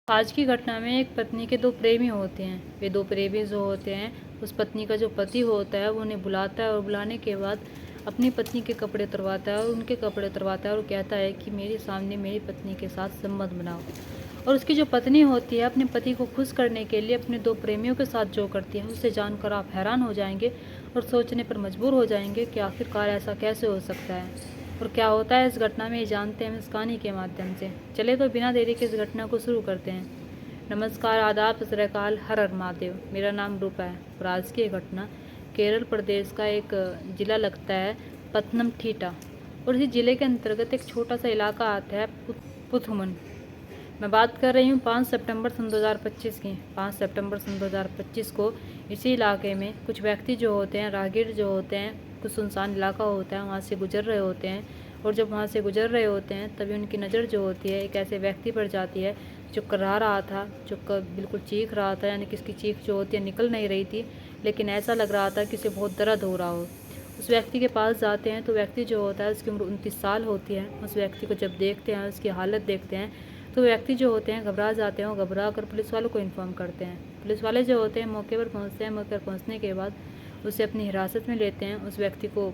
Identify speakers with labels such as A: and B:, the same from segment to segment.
A: आज की घटना में एक पत्नी के दो प्रेमी होते हैं। वे दो प्रेमी जो होते हैं, उस पत्नी का जो पति होता है वो उन्हें बुलाता है और बुलाने के बाद अपनी पत्नी के कपड़े उतरवाता है और उनके कपड़े उतरवाता है और कहता है कि मेरे सामने मेरी पत्नी के साथ संबंध बनाओ। और उसकी जो पत्नी होती है अपने पति को खुश करने के लिए अपने दो प्रेमियों के साथ जो करती है उसे जानकर आप हैरान हो जाएंगे और सोचने पर मजबूर हो जाएंगे कि आखिरकार ऐसा कैसे हो सकता है और क्या होता है इस घटना में, ये जानते हैं हम इस कहानी के माध्यम से। चले तो बिना देरी के इस घटना को शुरू करते हैं। नमस्कार, आदाब, सत श्री अकाल, हर हर महादेव। मेरा नाम रूपा है और आज की ये घटना केरल प्रदेश का एक ज़िला लगता है पथनमथिट्टा, और इसी ज़िले के अंतर्गत एक छोटा सा इलाका आता है पुथुमन। मैं बात कर रही हूँ 5 सितंबर सन 2025 की। 5 सितंबर सन 2025 को इसी इलाके में कुछ व्यक्ति जो होते हैं, राहगीर जो होते हैं, कुछ सुनसान इलाका होता है, वहाँ से गुजर रहे होते हैं। और जब वहाँ से गुजर रहे होते हैं तभी उनकी नज़र जो होती है एक ऐसे व्यक्ति पर जाती है जो कराह रहा था, जो बिल्कुल चीख रहा था, यानी कि इसकी चीख जो होती है निकल नहीं रही थी, लेकिन ऐसा लग रहा था कि उसे बहुत दर्द हो रहा हो। उस व्यक्ति के पास जाते हैं तो व्यक्ति जो होता है उसकी उम्र 29 साल होती है। उस व्यक्ति को जब देखते हैं, उसकी हालत देखते हैं, तो व्यक्ति जो होते हैं घबरा जाते हैं और घबरा कर पुलिस वालों को इन्फॉर्म करते हैं। पुलिस वाले जो होते हैं मौके पर पहुंचते हैं। मौके पर पहुंचने के बाद उसे अपनी हिरासत में लेते हैं, उस व्यक्ति को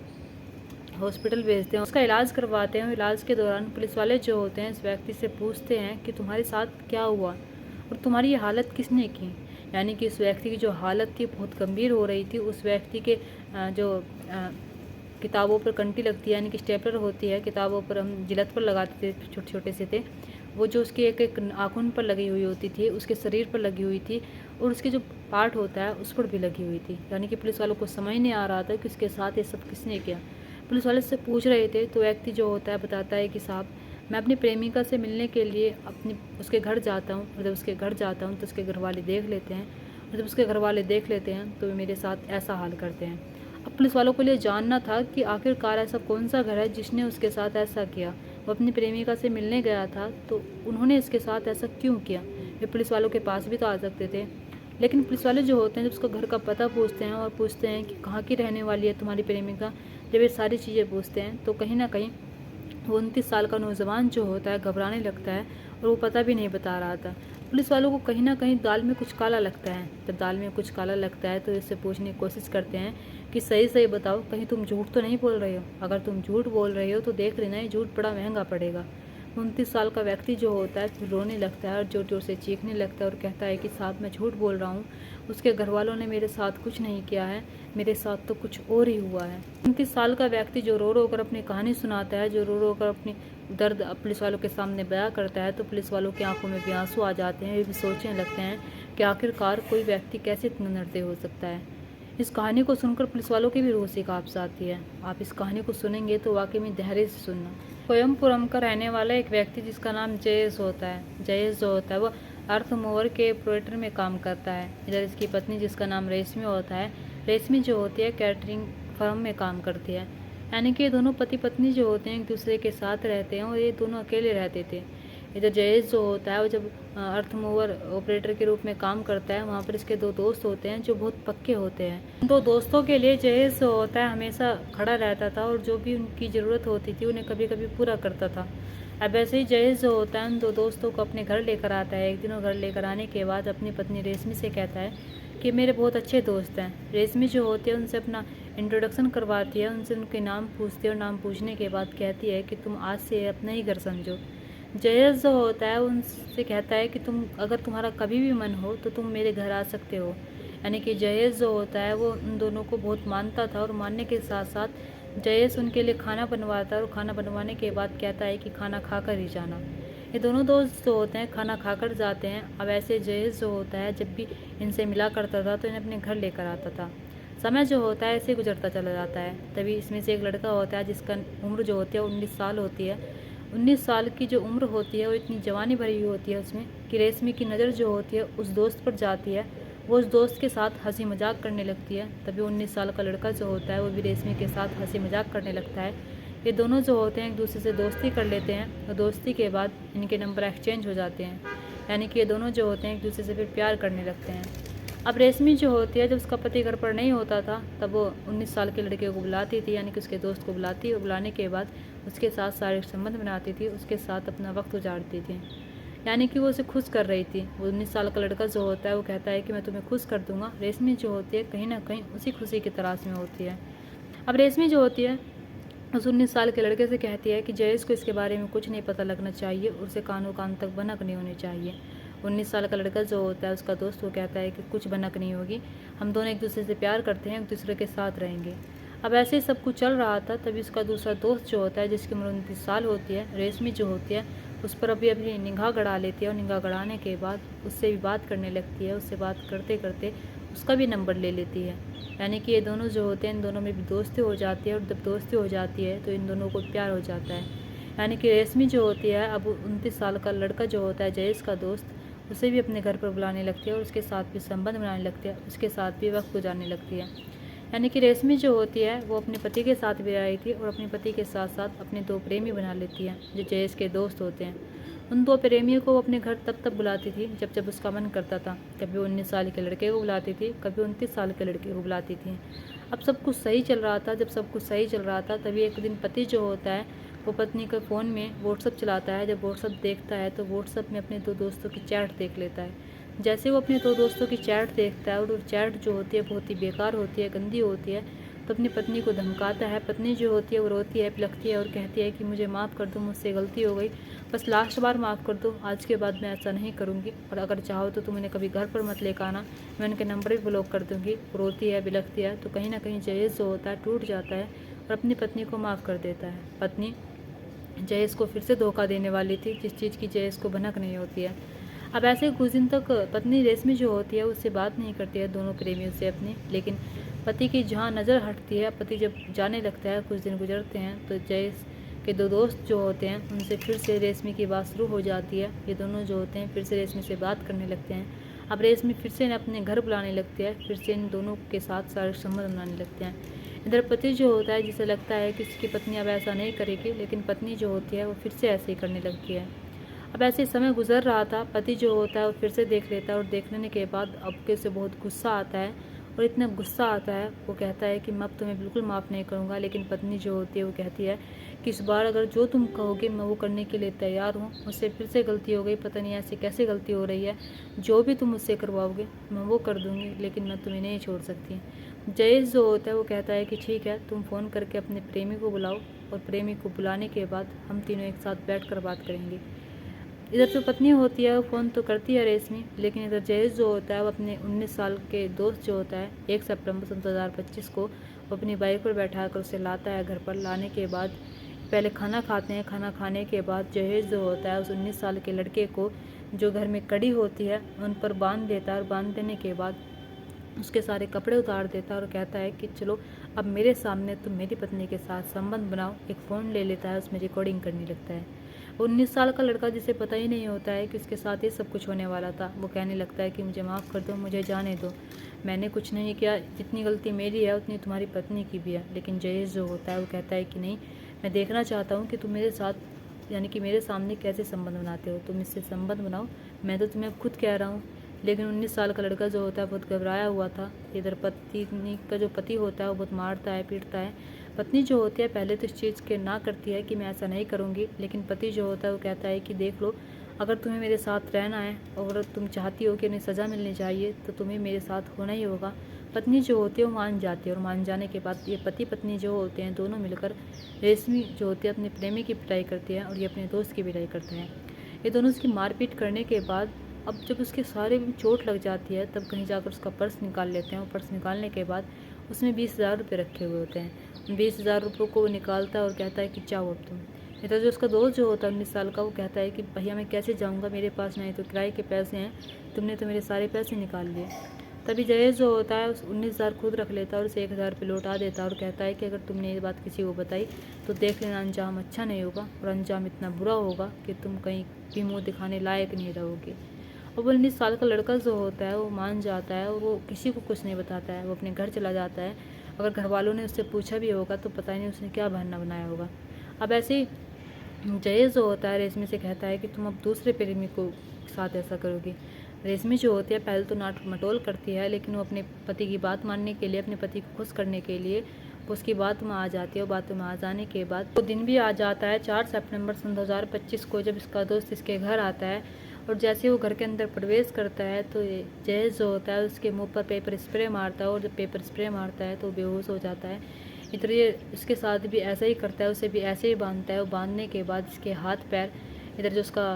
A: हॉस्पिटल भेजते हैं, उसका इलाज करवाते हैं। इलाज के दौरान पुलिस वाले जो होते हैं इस व्यक्ति से पूछते हैं कि तुम्हारे साथ क्या हुआ और तुम्हारी ये हालत किसने की। यानी कि उस व्यक्ति की जो हालत थी बहुत गंभीर हो रही थी। उस व्यक्ति के जो किताबों पर कंटी लगती है, यानी कि स्टेपलर होती है, किताबों पर हम जिलत पर लगाते थे, छोटे छोटे से थे, वो जो उसकी एक एक नाखून पर लगी हुई होती थी, उसके शरीर पर लगी हुई थी और उसके जो पार्ट होता है उस पर भी लगी हुई थी। यानी कि पुलिस वालों को समझ नहीं आ रहा था कि उसके साथ ये सब किसने किया। पुलिस वाले से पूछ रहे थे तो व्यक्ति जो होता है बताता है कि साहब, मैं अपनी प्रेमिका से मिलने के लिए उसके घर जाता हूँ, और जब उसके घर जाता हूँ तो उसके घर वाले देख लेते हैं, और जब उसके घर वाले देख लेते हैं तो वे मेरे साथ ऐसा हाल करते हैं। अब पुलिस वालों को लिए जानना था कि आखिरकार ऐसा कौन सा घर है जिसने उसके साथ ऐसा किया। वो अपनी प्रेमिका से मिलने गया था तो उन्होंने इसके साथ ऐसा क्यों किया। वे पुलिस वालों के पास भी तो आ सकते थे, लेकिन पुलिस वाले जो होते हैं जब उसका घर का पता पूछते हैं और पूछते हैं कि कहाँ की रहने वाली है तुम्हारी प्रेमिका, जब ये सारी चीज़ें पूछते हैं तो कहीं ना कहीं वो 29 साल का नौजवान जो होता है घबराने लगता है और वो पता भी नहीं बता रहा था। पुलिस वालों को कहीं ना कहीं दाल में कुछ काला लगता है। जब दाल में कुछ काला लगता है तो इससे पूछने की कोशिश करते हैं कि सही सही बताओ, कहीं तुम झूठ तो नहीं बोल रहे हो। अगर तुम झूठ बोल रहे हो तो देख लेना ये झूठ बड़ा महंगा पड़ेगा। 29 साल का व्यक्ति जो होता है फिर रोने लगता है और जोर जोर से चीखने लगता है और कहता है कि साहब, मैं झूठ बोल रहा हूँ, उसके घर वालों ने मेरे साथ कुछ नहीं किया है, मेरे साथ तो कुछ और ही हुआ है। 29 साल का व्यक्ति जो रो रो कर अपनी कहानी सुनाता है, जो रो रो कर अपनी दर्द पुलिस वालों के सामने बयां करता है, तो पुलिस वालों की आंखों में भी आंसू आ जाते हैं। वे भी सोचने लगते हैं कि आखिरकार कोई व्यक्ति कैसे इतना निर्दयी हो सकता है। इस कहानी को सुनकर पुलिस वालों की भी रूह से कांप आती है। आप इस कहानी को सुनेंगे तो वाकई में धैर्य से सुनना। कोयमपुरम का रहने वाला एक व्यक्ति जिसका नाम जयेश होता है, जयेश जो होता है वो अर्थ मूवर के ऑपरेटर में काम करता है। इधर इसकी पत्नी जिसका नाम रेशमी होता है, रेशमी जो होती है कैटरिंग फर्म में काम करती है। यानी कि ये दोनों पति पत्नी जो होते हैं एक दूसरे के साथ रहते हैं और ये दोनों अकेले रहते थे। इधर जयेश जो होता है वो जब अर्थ मूवर ऑपरेटर के रूप में काम करता है, वहाँ पर इसके दो दोस्त होते हैं जो बहुत पक्के होते हैं। उन दो दोस्तों के लिए जयेश जो होता है हमेशा खड़ा रहता था और जो भी उनकी ज़रूरत होती थी उन्हें कभी कभी पूरा करता था। अब ऐसे ही जयेश जो होता है उन दो दोस्तों को अपने घर लेकर आता है। एक दिन वो घर लेकर आने के बाद अपनी पत्नी रेशमी से कहता है कि मेरे बहुत अच्छे दोस्त हैं। रेशमी जो होती है उनसे अपना इंट्रोडक्शन करवाती है, उनसे उनके नाम पूछती है और नाम पूछने के बाद कहती है कि तुम आज से अपना ही घर समझो। जयेश जो होता है उनसे कहता है कि अगर तुम्हारा कभी भी मन हो तो तुम मेरे घर आ सकते हो। यानी कि जयेश जो होता है वो उन दोनों को बहुत मानता था और मानने के साथ साथ जयेश उनके लिए खाना बनवाता है और खाना बनवाने के बाद कहता है कि खाना खाकर ही जाना। ये दोनों दोस्त जो होते हैं खाना खाकर जाते हैं। अब ऐसे जयेश जो होता है जब भी इनसे मिला करता था तो इन्हें अपने घर लेकर आता था। समय जो होता है ऐसे गुजरता चला जाता है। तभी इसमें से एक लड़का होता है जिसका उम्र जो होती है 19 साल होती है। 19 साल की जो उम्र होती है वो इतनी जवानी भरी हुई होती है उसमें कि रेशमी की नज़र जो होती है उस दोस्त पर जाती है। वो उस दोस्त के साथ हंसी मजाक करने लगती है। तभी 19 साल का लड़का जो होता है वो भी रेशमी के साथ हंसी मजाक करने लगता है। ये दोनों जो होते हैं एक दूसरे से दोस्ती कर लेते हैं और दोस्ती के बाद इनके नंबर एक्सचेंज हो जाते हैं। यानी कि ये दोनों जो होते हैं एक दूसरे से फिर प्यार करने लगते हैं। अब रेशमी जो होती है जब उसका पति घर पर नहीं होता था तब वो 19 साल के लड़के को बुलाती थी, यानी कि उसके दोस्त को बुलाती और बुलाने के बाद उसके साथ शारीरिक संबंध बनाती थी, उसके साथ अपना वक्त गुजारती थी। यानी कि वो उसे खुश कर रही थी। वो 19 साल का लड़का जो होता है वो कहता है कि मैं तुम्हें खुश कर दूंगा। रेशमी जो होती है कहीं ना कहीं उसी खुशी की तलाश में होती है। अब रेशमी जो होती है उस 19 साल के लड़के से कहती है कि जयेश को इसके बारे में कुछ नहीं पता लगना चाहिए, उसे कानों कान तक भनक नहीं होनी चाहिए। 19 साल का लड़का जो होता है उसका दोस्त वो कहता है कि कुछ भनक नहीं होगी, हम दोनों एक दूसरे से प्यार करते हैं, एक दूसरे के साथ रहेंगे। अब ऐसे ही सब कुछ चल रहा था, तभी उसका दूसरा दोस्त जो होता है जिसकी उम्र 29 साल होती है, रेशमी जो होती है उस पर अभी अपनी निगाह गड़ा लेती है और निगाह गड़ाने के बाद उससे भी बात करने लगती है। उससे बात करते करते उसका भी नंबर ले लेती है। यानी कि ये दोनों जो होते हैं इन दोनों में भी दोस्ती हो जाती है और जब दोस्ती हो जाती है तो इन दोनों को प्यार हो जाता है। यानी कि रेशमी जो होती है अब 29 साल का लड़का जो होता है जयेश का दोस्त, उसे भी अपने घर पर बुलाने लगती है और उसके साथ भी संबंध बनाने लगती है, उसके साथ भी वक्त गुजारने लगती है। यानी कि रेशमी जो होती है वो अपने पति के साथ भी रही थी और अपने पति के साथ साथ अपने दो प्रेमी बना लेती है जो जयेश के दोस्त होते हैं। उन दो प्रेमियों को वो अपने घर तब बुलाती थी जब जब उसका मन करता था। कभी 19 साल के लड़के को बुलाती थी, कभी 29 साल के लड़के को बुलाती थी। अब सब कुछ सही चल रहा था। जब सब कुछ सही चल रहा था तभी एक दिन पति जो होता है वो पत्नी के फ़ोन में व्हाट्सअप चलाता है। जब व्हाट्सअप देखता है तो व्हाट्सअप में अपने दो दोस्तों की चैट देख लेता है। जैसे वो अपने दो दोस्तों की चैट देखता है और वो चैट जो होती है बहुत ही बेकार होती है, गंदी होती है, तो अपनी पत्नी को धमकाता है। पत्नी जो होती है वो रोती है, बिलखती है और कहती है कि मुझे माफ़ कर दो, मुझसे गलती हो गई, बस लास्ट बार माफ़ कर दो, आज के बाद मैं ऐसा नहीं करूँगी और अगर चाहो तो तुम उन्हें कभी घर पर मत लेकर आना, मैं उनके नंबर भी ब्लॉक कर दूँगी। रोती है, बिलखती है, तो कहीं ना कहीं जयेश जो होता है टूट जाता है और अपनी पत्नी को माफ़ कर देता है। पत्नी जयेश को फिर से धोखा देने वाली थी, जिस चीज़ की जयेश को भनक नहीं होती है। अब ऐसे कुछ दिन तक पत्नी रेशमी जो होती है उससे बात नहीं करती है, दोनों प्रेमियों से अपनी। लेकिन पति की जहाँ नज़र हटती है, पति जब जाने लगता है, कुछ दिन गुजरते हैं तो जयेश के दो दोस्त जो होते हैं उनसे फिर से रेशमी की बात शुरू हो जाती है। ये दोनों जो होते हैं फिर से रेशमी से बात करने लगते हैं। अब रेशमी फिर से अपने घर बुलाने लगती है, फिर से इन दोनों के साथ शारीरिक संबंध बनाने लगते हैं। इधर पति जो होता है जिसे लगता है कि इसकी पत्नी अब ऐसा नहीं करेगी, लेकिन पत्नी जो होती है वो फिर से ऐसे ही करने लगती है। अब ऐसे समय गुजर रहा था, पति जो होता है वो फिर से देख लेता है और देख लेने के बाद अब के से बहुत गुस्सा आता है और इतना गुस्सा आता है वो कहता है कि मैं अब तुम्हें बिल्कुल माफ़ नहीं करूँगा। लेकिन पत्नी जो होती है वो कहती है कि इस बार अगर जो तुम कहोगे मैं वो करने के लिए तैयार हूँ। मुझसे फिर से गलती हो गई, पता नहीं ऐसी कैसे गलती हो रही है, जो भी तुम मुझसे करवाओगे मैं वो कर दूँगी, लेकिन मैं तुम्हें नहीं छोड़ सकती। जयेश जो होता है वो कहता है कि ठीक है, तुम फ़ोन करके अपने प्रेमी को बुलाओ और प्रेमी को बुलाने के बाद हम तीनों एक साथ बैठ कर बात करेंगे। इधर जो पत्नी होती है वो फ़ोन तो करती है रेशमी, लेकिन इधर जयेश जो होता है वो अपने 19 साल के दोस्त जो होता है 1 सितंबर सन 2025 को वो अपनी बाइक पर बैठा कर उसे लाता है घर पर। लाने के बाद पहले खाना खाते हैं। खाना खाने के बाद जयेश जो होता है उस 19 साल के लड़के को जो घर में कड़ी होती है उन पर बांध देता है और बांध देने के बाद उसके सारे कपड़े उतार देता है और कहता है कि चलो अब मेरे सामने तुम मेरी पत्नी के साथ संबंध बनाओ। एक फ़ोन ले लेता है, उसमें रिकॉर्डिंग करने लगता है। 19 साल का लड़का जिसे पता ही नहीं होता है कि उसके साथ ये सब कुछ होने वाला था, वो कहने लगता है कि मुझे माफ़ कर दो, मुझे जाने दो, मैंने कुछ नहीं किया, जितनी गलती मेरी है उतनी तुम्हारी पत्नी की भी है। लेकिन जयेश जो होता है वो कहता है कि नहीं, मैं देखना चाहता हूँ कि तुम मेरे साथ यानी कि मेरे सामने कैसे संबंध बनाते हो, तुम इससे संबंध बनाओ, मैं तो तुम्हें खुद कह रहा हूँ। लेकिन 19 साल का लड़का जो होता है बहुत घबराया हुआ था। इधर पत्नी का जो पति होता है वो बहुत मारता है, पीटता है। पत्नी जो होती है पहले तो इस चीज़ के ना करती है कि मैं ऐसा नहीं करूँगी, लेकिन पति जो होता है वो कहता है कि देख लो, अगर तुम्हें मेरे साथ रहना है और अगर तुम चाहती हो कि उन्हें सज़ा मिलनी चाहिए तो तुम्हें मेरे साथ होना ही होगा। पत्नी जो होती है वो मान जाती है और मान जाने के बाद ये पति पत्नी जो होते हैं दोनों मिलकर रेशमी जो होती है अपने प्रेमी की पिटाई करती है और ये अपने दोस्त की पिटाई करते हैं। ये दोनों उसकी मारपीट करने के बाद अब जब उसके सारे भी चोट लग जाती है तब कहीं जाकर उसका पर्स निकाल लेते हैं और पर्स निकालने के बाद उसमें 20,000 रुपये रखे हुए होते हैं। 20,000 रुपये को वो निकालता है और कहता है कि जाओ अब तुम। इधर जो उसका दोस्त जो होता है 19 साल का वो कहता है कि भैया मैं कैसे जाऊँगा, मेरे पास नहीं तो किराए के पैसे हैं, तुमने तो मेरे सारे पैसे निकाल लिए। तभी जयेश जो होता है उस 19,000 खुद रख लेता है और उसे 1,000 रुपये लौटा देता है और कहता है कि अगर तुमने ये बात किसी को बताई तो देख लेना अंजाम अच्छा नहीं होगा और अंजाम इतना बुरा होगा कि तुम कहीं भी मुँह दिखाने लायक नहीं रहोगे। और वो 19 साल का लड़का जो होता है वो मान जाता है और वो किसी को कुछ नहीं बताता है, वो अपने घर चला जाता है। अगर घर वालों ने उससे पूछा भी होगा तो पता ही नहीं उसने क्या बहाना बनाया होगा। अब ऐसे ही जयेश जो होता है रेशमी से कहता है कि तुम अब दूसरे प्रेमी को साथ ऐसा करोगी। रेशमी जो होती है पहले तो नाट मटोल करती है, लेकिन वो अपने पति की बात मानने के लिए, अपने पति को खुश करने के लिए वो उसकी बात में आ जाती है। और बातों में आ जाने के बाद वो दिन भी आ जाता है 4 सितंबर सन 2025 को, जब इसका दोस्त इसके घर आता है और जैसे वो घर के अंदर प्रवेश करता है तो जयेश जो होता है उसके मुंह पर पेपर स्प्रे मारता है, और जब पेपर स्प्रे मारता है तो बेहोश हो जाता है। इधर ये उसके साथ भी ऐसा ही करता है, उसे भी ऐसे ही बांधता है। और बांधने के बाद इसके हाथ पैर, इधर जो उसका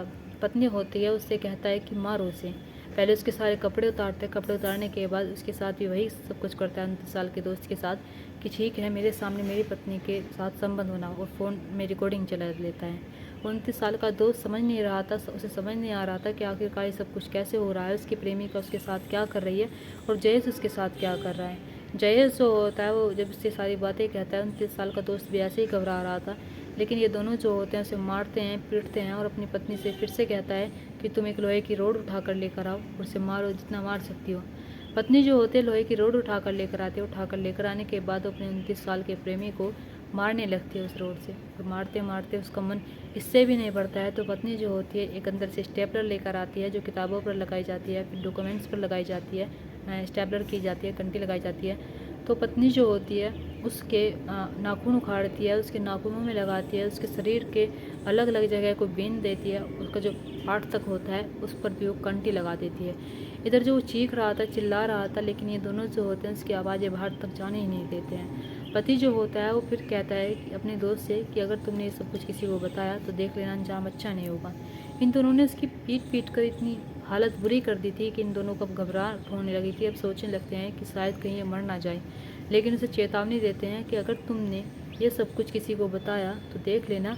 A: पत्नी होती है उससे कहता है कि मारो उसे। पहले उसके सारे कपड़े उतारते हैं, कपड़े उतारने के बाद उसके साथ भी वही सब कुछ करता है 29 साल के दोस्त के साथ कि ठीक है मेरे सामने मेरी पत्नी के साथ संबंध बनाओ, और फ़ोन में रिकॉर्डिंग चला लेता है। 29 साल का दोस्त समझ नहीं रहा था, उसे समझ नहीं आ रहा था कि आखिरकार ये सब कुछ कैसे हो रहा है, उसकी प्रेमिका उसके साथ क्या कर रही है और जयेश उसके साथ क्या कर रहा है। जयेश जो होता है वो जब इससे सारी बातें कहता है, 29 साल का दोस्त भी ऐसे ही घबरा रहा था। लेकिन ये दोनों जो होते हैं उसे मारते हैं, पीटते हैं, और अपनी पत्नी से फिर से कहता है कि तुम एक लोहे की रोड उठा कर लेकर आओ और उसे मारो जितना मार सकती हो। पत्नी जो होती है लोहे की रोड उठा कर लेकर आती है। उठा कर लेकर आने के बाद अपने 29 साल के प्रेमी को मारने लगती है उस रोड से, और मारते मारते उसका मन इससे भी नहीं बढ़ता है। तो पत्नी जो होती है एक अंदर से स्टेपलर लेकर आती है, जो किताबों पर लगाई जाती है, फिर डॉक्यूमेंट्स पर लगाई जाती है, स्टेपलर की जाती है, कंटी लगाई जाती है। तो पत्नी जो होती है उसके नाखून उखाड़ती है, उसके नाखूनों में लगाती है, उसके शरीर के अलग अलग जगह को बीन देती है, उसका जो पार्ट तक होता है उस पर भी वो कंटी लगा देती है। इधर जो वो चीख रहा था, चिल्ला रहा था, लेकिन ये दोनों जो होते हैं उसकी आवाज़ें बाहर तक जाने ही नहीं देते हैं। पति जो होता है वो फिर कहता है कि अपने दोस्त से कि अगर तुमने ये सब कुछ किसी को बताया तो देख लेना अंजाम अच्छा नहीं होगा। इन दोनों ने उसकी पीट पीट कर इतनी हालत बुरी कर दी थी कि इन दोनों को अब घबराहट होने लगी थी। अब सोचने लगते हैं कि शायद कहीं ये मर ना जाए, लेकिन उसे चेतावनी देते हैं कि अगर तुमने ये सब कुछ किसी को बताया तो देख लेना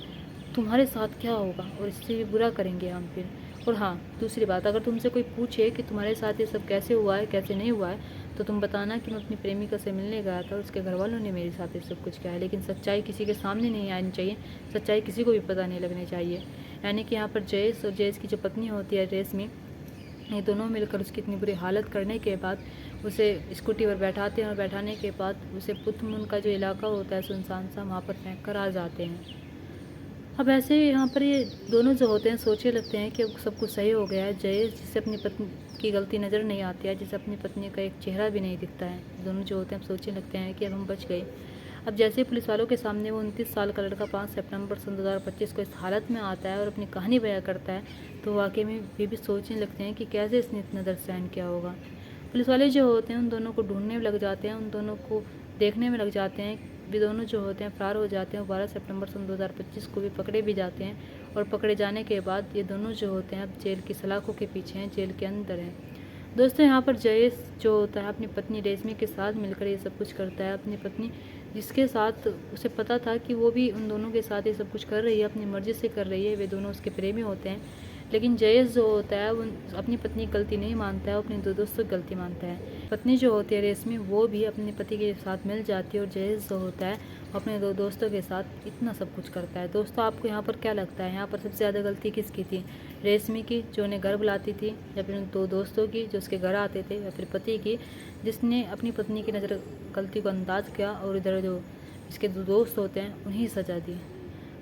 A: तुम्हारे साथ क्या होगा, और इससे भी बुरा करेंगे हम फिर। और हाँ, दूसरी बात, अगर तुमसे कोई पूछे कि तुम्हारे साथ ये सब कैसे हुआ है कैसे नहीं हुआ है, तो तुम बताना कि मैं अपनी प्रेमिका से मिलने गया था, उसके घर वालों ने मेरे साथ ये सब कुछ किया है। लेकिन सच्चाई किसी के सामने नहीं आनी चाहिए, सच्चाई किसी को भी पता नहीं लगनी चाहिए। यानी कि यहाँ पर जयेश और जयेश की जो पत्नी होती है रेशमी, ये दोनों मिलकर उसकी इतनी बुरी हालत करने के बाद उसे स्कूटी पर बैठाते हैं, और बैठाने के बाद उसे पुतमुन का जो इलाका होता है सुनसान सा, वहाँ पर फेंक कर आ जाते हैं। अब ऐसे यहाँ पर ये दोनों जो होते हैं सोचने लगते हैं कि अब सब कुछ सही हो गया है। जयेश जिसे अपनी पत्नी की गलती नज़र नहीं आती है, जिसे अपनी पत्नी का एक चेहरा भी नहीं दिखता है, दोनों जो होते हैं अब सोचने लगते हैं कि अब हम बच गए। अब जैसे पुलिस वालों के सामने वो 29 साल का लड़का 5 सितंबर सन 2025 को इस हालत में आता है और अपनी कहानी बयां करता है, तो वाकई में वे भी सोचने लगते हैं कि कैसे इसने इतना दर्द सहन किया होगा। पुलिस वाले जो होते हैं उन दोनों को ढूंढने में लग जाते हैं, उन दोनों को देखने में लग जाते हैं। वे दोनों जो होते हैं फरार हो जाते हैं। 12 सितंबर सन 2025 को भी पकड़े भी जाते हैं, और पकड़े जाने के बाद ये दोनों जो होते हैं अब जेल की सलाखों के पीछे हैं, जेल के अंदर हैं। दोस्तों, यहाँ पर जयेश जो होता है अपनी पत्नी रेशमी के साथ मिलकर ये सब कुछ करता है। अपनी पत्नी जिसके साथ उसे पता था कि वो भी उन दोनों के साथ ये सब कुछ कर रही है, अपनी मर्ज़ी से कर रही है, वे दोनों उसके प्रेमी होते हैं। लेकिन जयेश जो होता है वो अपनी पत्नी की गलती नहीं मानता है, वो अपने दो दोस्तों की गलती मानता है। पत्नी जो होती है रेशमी, वो भी अपने पति के साथ मिल जाती है, और जयेश जो होता है अपने दो दोस्तों के साथ इतना सब कुछ करता है। दोस्तों, आपको यहाँ पर क्या लगता है, यहाँ पर सबसे ज़्यादा गलती किसकी थी? रेशमी की, जो उन्हें घर बुलाती थी, या फिर उन दो दोस्तों की जो उसके घर आते थे, या फिर पति की जिसने अपनी पत्नी की नज़र गलती को अंदाज किया, और इधर जो इसके दो दोस्त होते हैं उन्हें सज़ा दी?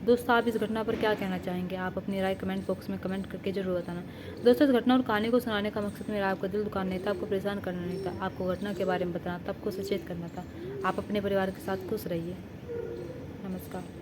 A: दोस्तों, आप इस घटना पर क्या कहना चाहेंगे? आप अपनी राय कमेंट बॉक्स में कमेंट करके जरूर बताना। दोस्तों, इस घटना और कहानी को सुनाने का मकसद मेरा आपका दिल दुखाना नहीं था, आपको परेशान करना नहीं था, आपको घटना के बारे में बताना था, आपको सचेत करना था। आप अपने परिवार के साथ खुश रहिए। नमस्कार।